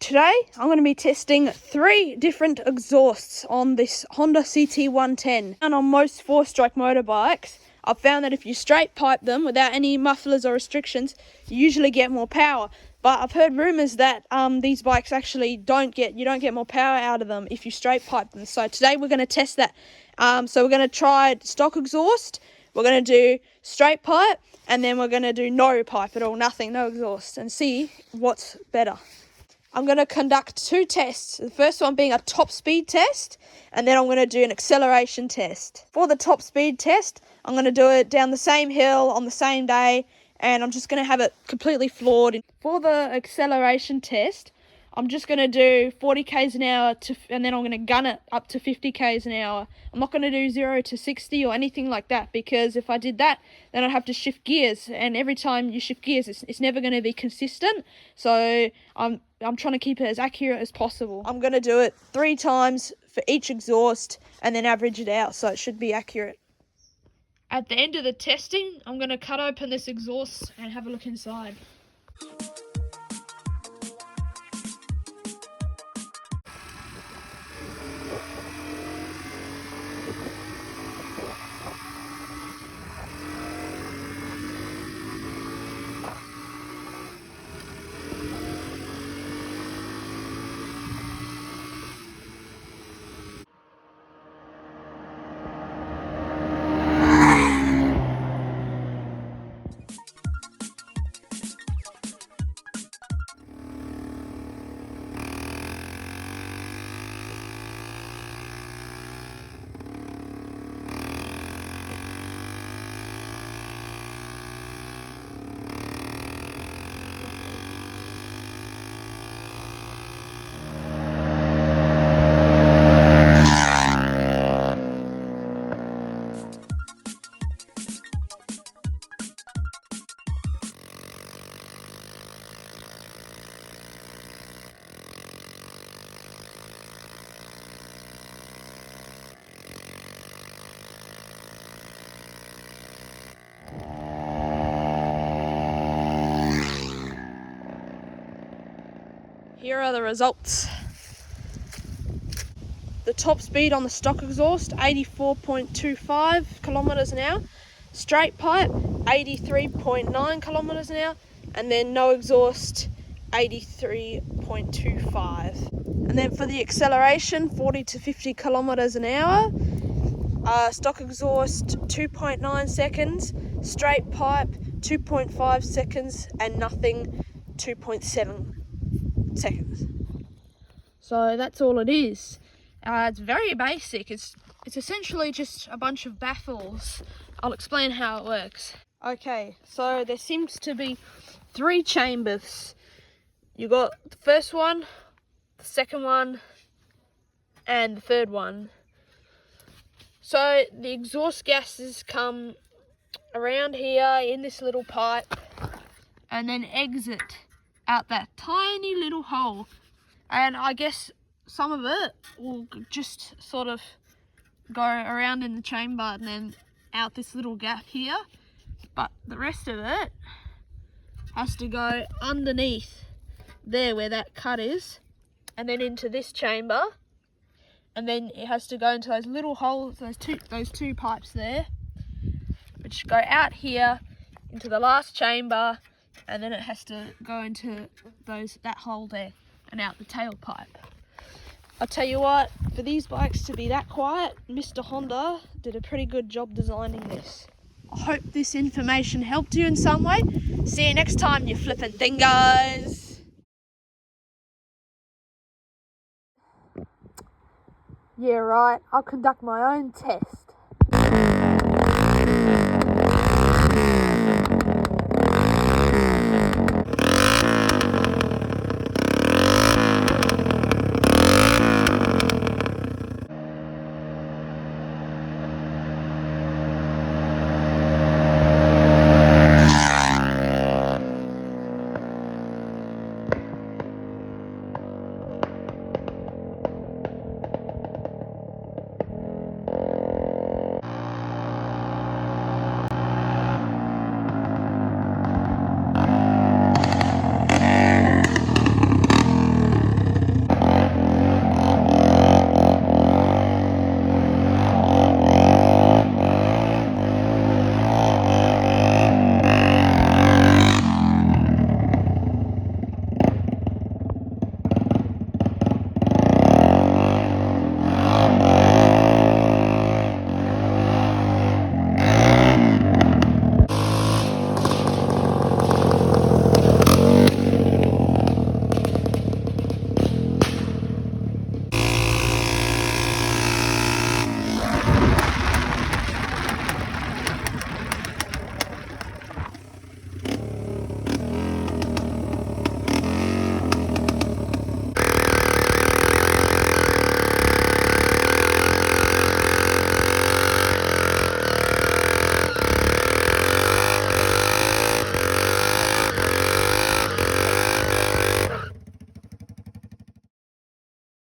today I'm going to be testing 3 different exhausts on this Honda CT110. And on most 4-stroke motorbikes, I've found that if you straight pipe them without any mufflers or restrictions, you usually get more power. But I've heard rumours that these bikes actually you don't get more power out of them if you straight pipe them. So today we're going to test that. So we're going to try stock exhaust, we're going to do straight pipe, and then we're going to do no pipe at all, nothing, no exhaust, and see what's better. I'm going to conduct 2 tests, the first one being a top speed test, and then I'm going to do an acceleration test. For the top speed test, I'm going to do it down the same hill on the same day, and I'm just going to have it completely floored. For the acceleration test, I'm just going to do 40 k's an hour, and then I'm going to gun it up to 50 k's an hour. I'm not going to do 0 to 60 or anything like that, because if I did that, then I'd have to shift gears, and every time you shift gears, it's never going to be consistent. So I'm trying to keep it as accurate as possible. I'm going to do it 3 times for each exhaust, and then average it out, so it should be accurate. At the end of the testing, I'm going to cut open this exhaust and have a look inside. Here are the results. The top speed on the stock exhaust, 84.25 kilometers an hour. Straight pipe, 83.9 kilometers an hour. And then no exhaust, 83.25. And then for the acceleration, 40 to 50 kilometers an hour. Stock exhaust, 2.9 seconds. Straight pipe, 2.5 seconds. And nothing, 2.7 seconds. So that's all it is. It's very basic. It's essentially just a bunch of baffles. I'll explain how it works. Okay, so there seems to be 3 chambers. You got the first one, the second one, and the third one. So the exhaust gases come around here in this little pipe and then exit out that tiny little hole, and I guess some of it will just sort of go around in the chamber and then out this little gap here, but the rest of it has to go underneath there where that cut is, and then into this chamber, and then it has to go into those little holes, those two pipes there, which go out here into the last chamber, and then it has to go into that hole there and out the tailpipe. I'll tell you what, for these bikes to be that quiet, Mr. Honda did a pretty good job designing this. I hope this information helped you in some way. See you next time, you flippin' dingoes. Yeah, right, I'll conduct my own test.